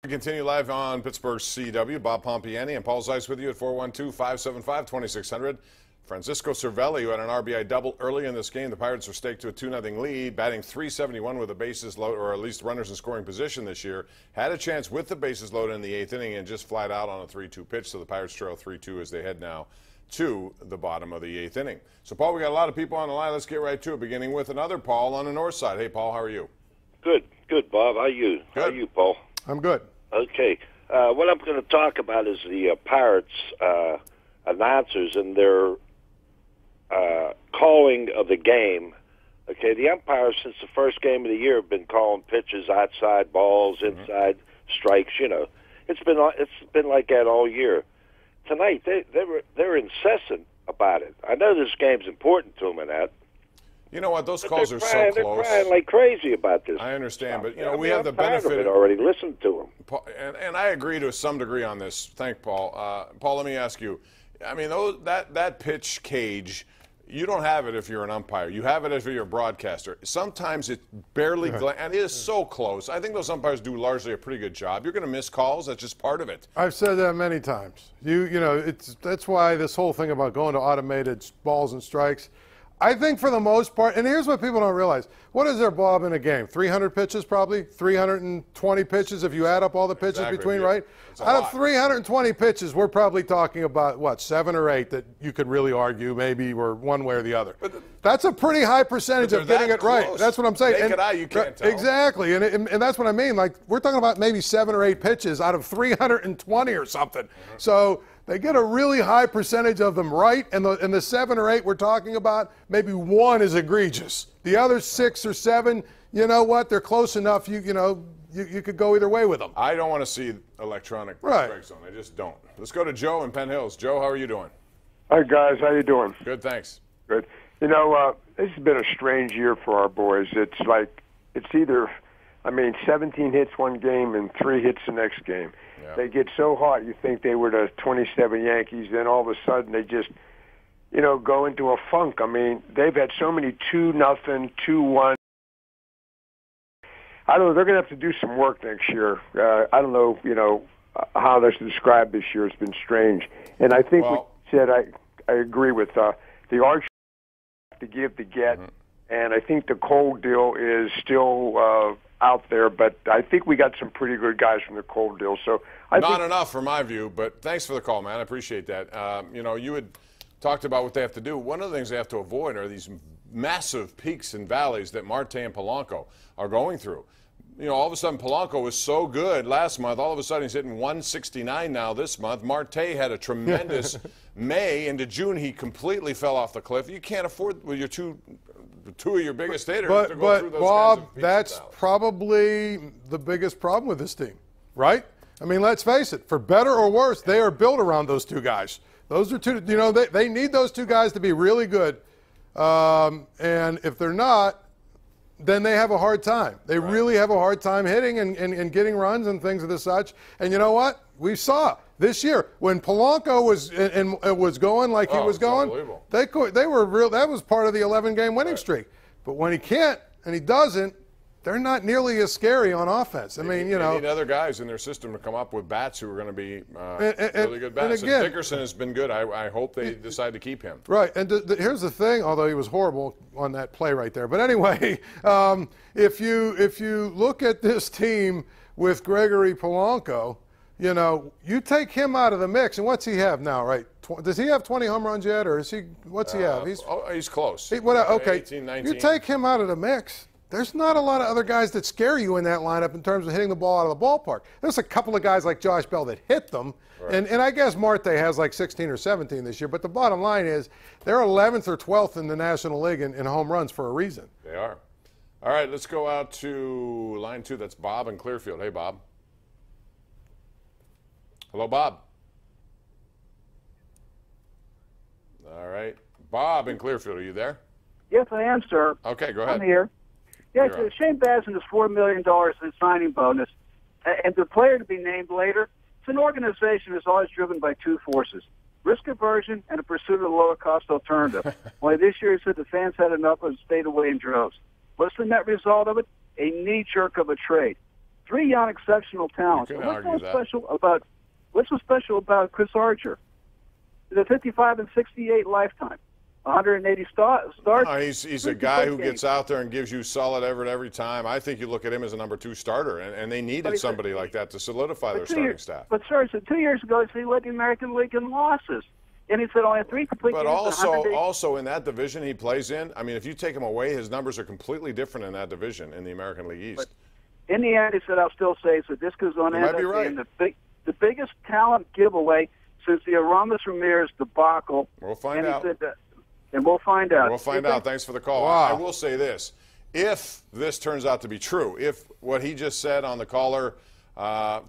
We continue live on Pittsburgh CW. Bob Pompeani and Paul Zeise with you at 412-575-2600. Francisco Cervelli, who had an RBI double early in this game. The Pirates were staked to a 2-0 lead, batting .371 with the bases loaded, or at least runners in scoring position this year. Had a chance with the bases loaded in the 8th inning and just flat out on a 3-2 pitch. So the Pirates trail 3-2 as they head now to the bottom of the 8th inning. So, Paul, we got a lot of people on the line. Let's get right to it, beginning with another Paul on the north side. Hey, Paul, how are you? Good, Bob. How are you? Good. How are you, Paul? I'm good. Okay. What I'm going to talk about is the Pirates announcers and their calling of the game. Okay, the umpires since the first game of the year have been calling pitches, outside balls, inside strikes. You know, it's been like that all year. Tonight they're incessant about it. I know this game's important to them and that. You know what? Those calls are so close. They're crying like crazy about this. I understand, stuff. but, you know, we have the benefit of it already. Listen to them. And I agree to some degree on this. Thank Paul. Paul, let me ask you. I mean, that pitch cage, you don't have it if you're an umpire. You have it if you're a broadcaster. Sometimes it barely, and it is so close. I think those umpires do largely a pretty good job. You're going to miss calls. That's just part of it. I've said that many times. You know, that's why this whole thing about going to automated balls and strikes, I think for the most part, and here's what people don't realize. What is there, Bob, in a game? 300 pitches probably? 320 pitches if you add up all the pitches between, right? Out of 320 pitches, we're probably talking about, what, 7 or 8 that you could really argue maybe were one way or the other. That's a pretty high percentage of getting it right. That's what I'm saying. Naked eye, you can't tell. Exactly, and that's what I mean. Like, we're talking about maybe 7 or 8 pitches out of 320 or something. So they get a really high percentage of them right, and the 7 or 8 we're talking about, maybe 1 is egregious. The other 6 or 7, you know what? They're close enough. You could go either way with them. I don't want to see electronic strike zone. I just don't. Let's go to Joe in Penn Hills. Joe, how are you doing? Hi guys, how you doing? Good, thanks. Good. You know, this has been a strange year for our boys. It's like it's either, 17 hits one game and 3 hits the next game. Yeah. They get so hot, you think they were the 27 Yankees, then all of a sudden they just, go into a funk. I mean, they've had so many 2-0, 2-1. I don't know. They're going to have to do some work next year. I don't know, how to describe this year. It's been strange. And I think we said I agree with the arch to give to get, and I think the Cole deal is still out there, but I think we got some pretty good guys from the Cole deal. So not enough from my view, but thanks for the call, man. I appreciate that. You had talked about what they have to do. One of the things they have to avoid are these massive peaks and valleys that Marte and Polanco are going through. All of a sudden Polanco was so good last month. All of a sudden he's hitting 169 now this month. Marte had a tremendous May. Into June he completely fell off the cliff. You can't afford with your two of your biggest hitters to go through those Bob, kinds of peaks that's probably the biggest problem with this team, right? I mean, let's face it. For better or worse, they are built around those two guys. Those are two. They need those two guys to be really good, and if they're not, then they have a hard time. They really have a hard time hitting and getting runs and things of the such. And you know what? We saw this year when Polanco was going like he was going. They were real. That was part of the 11-game winning streak. But when he can't and he doesn't, they're not nearly as scary on offense. They need other guys in their system to come up with bats who are going to be really good bats. And Dickerson has been good. I hope they decide to keep him. Right. And here's the thing, although he was horrible on that play right there. But anyway, if you look at this team with Gregory Polanco, you take him out of the mix, and what's he have now, right? Does he have 20 home runs yet, or is he? What's he have? He's close. Okay. 18, 19. You take him out of the mix. There's not a lot of other guys that scare you in that lineup in terms of hitting the ball out of the ballpark. There's a couple of guys like Josh Bell that hit them, and I guess Marte has like 16 or 17 this year. But the bottom line is they're 11th or 12th in the National League in home runs for a reason. They are. All right, let's go out to line 2. That's Bob in Clearfield. Hey, Bob. Hello, Bob. All right. Bob in Clearfield, are you there? Yes, I am, sir. Okay, go ahead. I'm here. Yeah, so Shane Bazin is $4 million in signing bonus, and the player to be named later. It's an organization that's always driven by 2 forces: risk aversion and a pursuit of the lower-cost alternative. Only this year he said the fans had enough and stayed away in droves. What's the net result of it? A knee jerk of a trade. 3 young, exceptional talents. You can What's argue so that. special about Chris Archer? He's a 55 and 68 lifetime, 180 starts. He's a guy who gets out there and gives you solid effort every time. I think you look at him as a number 2 starter, and they needed somebody like that to solidify their starting staff. But, sir, so 2 years ago, he led the American League in losses. And he said only 3 complete games. But also in that division he plays in, I mean, if you take him away, his numbers are completely different in that division in the American League East. But in the end, he said, I'll still say, so this goes on to end up being the biggest talent giveaway since the Aramis Ramirez debacle. We'll find out. And we'll find out. We'll find out. Thanks for the call. Wow. I will say this. If this turns out to be true, if what he just said on the caller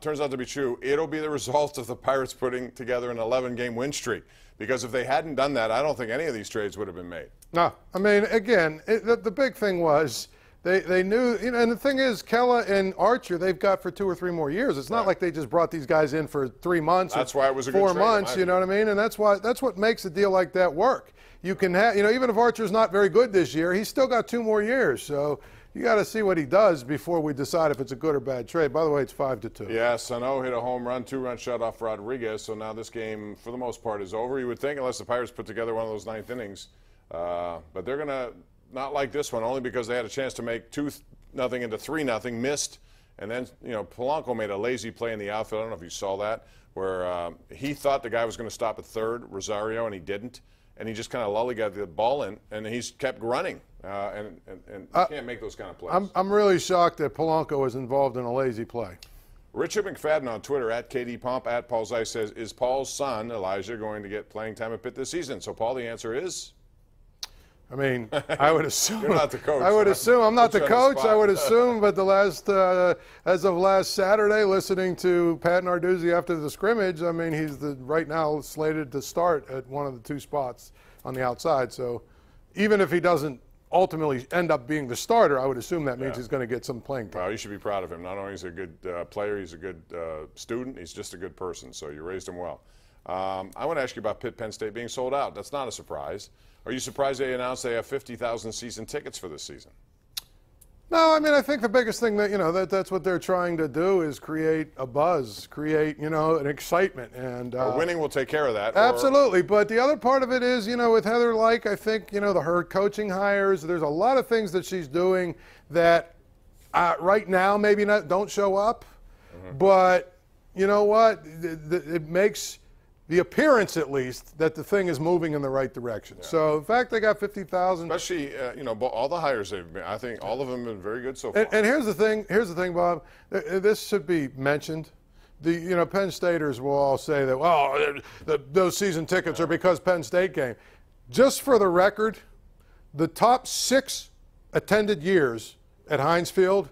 turns out to be true, it'll be the result of the Pirates putting together an 11-game win streak. Because if they hadn't done that, I don't think any of these trades would have been made. No, I mean, again, the big thing was they knew, and the thing is, Kella and Archer, they've got for 2 or 3 more years. It's not like they just brought these guys in for 3 months. That's why it was a good 4 trade, months, you know what I mean? And that's what makes a deal like that work. You can have, even if Archer's not very good this year, he's still got 2 more years. So you got to see what he does before we decide if it's a good or bad trade. By the way, it's 5-2. Yeah, Sano hit a home run, 2-run shutoff for Rodriguez. So now this game, for the most part, is over. You would think, unless the Pirates put together one of those 9th innings. But they're going to not like this one, only because they had a chance to make 2-0 into 3-0, missed. And then, Polanco made a lazy play in the outfield. I don't know if you saw that, where he thought the guy was going to stop at third, Rosario, and he didn't. And he just kind of lollygagged the ball in, and he's kept running. And you can't make those kind of plays. I'm really shocked that Polanco was involved in a lazy play. Richard McFadden on Twitter, at KD Pomp, at Paul Zeise, says, is Paul's son, Elijah, going to get playing time at Pitt this season? So, Paul, the answer is? I mean, I would assume. You're not the coach. I would assume. I'm not the coach. spot. I would assume. But as of last Saturday, listening to Pat Narduzzi after the scrimmage, I mean, he's right now slated to start at one of the 2 spots on the outside. So even if he doesn't ultimately end up being the starter, I would assume that means he's going to get some playing time. Well, you should be proud of him. Not only is he a good player, he's a good student. He's just a good person. So you raised him well. I want to ask you about Penn State being sold out. That's not a surprise. Are you surprised they announced they have 50,000 season tickets for this season? No, I mean, I think the biggest thing that, that's what they're trying to do is create a buzz, create, an excitement. And winning will take care of that. Absolutely. But the other part of it is, with Heather Lyke, I think, her coaching hires, there's a lot of things that she's doing that right now maybe don't show up. Mm-hmm. But you know what? It makes the appearance, at least, that the thing is moving in the right direction. Yeah. So the fact they got 50,000, especially all the hires they've been, I think all of them have been very good so far. And here's the thing, Bob. This should be mentioned. The Penn Staters will all say that, well, those season tickets are because Penn State came. Just for the record, the top 6 attended years at Heinz Field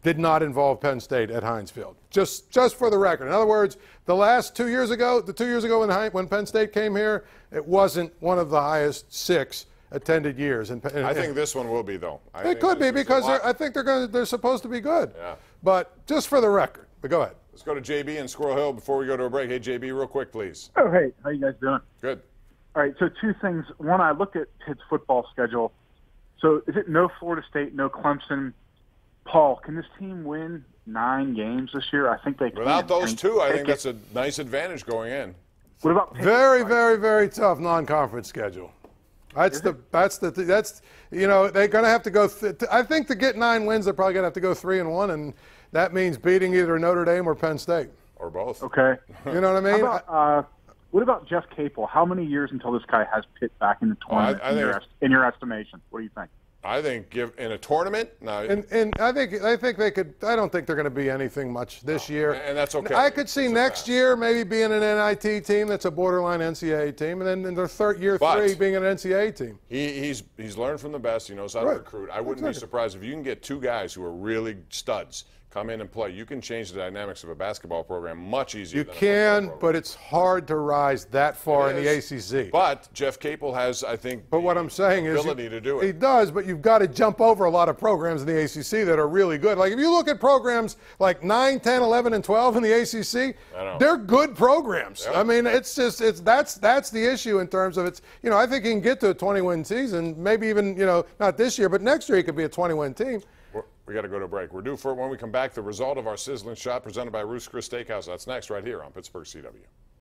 did not involve Penn State at Heinz Field. Just for the record. In other words, the 2 years ago when Penn State came here, it wasn't one of the highest 6 attended years. I think this one will be, though. It could be because I think they're supposed to be good. Yeah. But just for the record. But go ahead. Let's go to JB in Squirrel Hill before we go to a break. Hey, JB, real quick, please. Oh, hey. How you guys doing? Good. All right, so 2 things. One, I looked at Pitt's football schedule. So is it no Florida State, no Clemson? Paul, can this team win 9 games this year? I think they can. Without those 2, I think that's a nice advantage going in. What about Pitt? Very, very, very tough non-conference schedule. They're going to have to go. I think to get 9 wins, they're probably going to have to go 3-1, and that means beating either Notre Dame or Penn State. Or both. Okay. You know what I mean? What about Jeff Capel? How many years until this guy has Pitt back in the tournament? In your estimation, what do you think? I think in a tournament, no. And I think they could. I don't think they're going to be anything much this year. And that's okay. I could see next year maybe being an NIT team that's a borderline NCAA team, and then in their year 3 being an NCAA team. He's learned from the best. He knows how to recruit. I wouldn't be surprised if you can get 2 guys who are really studs come in and play. You can change the dynamics of a basketball program much easier. You can, but it's hard to rise that far in the ACC. But Jeff Capel has, I think, what I'm saying is ability to do it. He does, but you've got to jump over a lot of programs in the ACC that are really good. Like if you look at programs like 9, 10, 11, and 12 in the ACC, they're good programs. Yep. I mean, that's the issue in terms of I think he can get to a 20-win season, maybe even not this year, but next year he could be a 20-win team. We got to go to a break. We're due for it when we come back. The result of our sizzling shot presented by Ruth's Chris Steakhouse. That's next right here on Pittsburgh CW.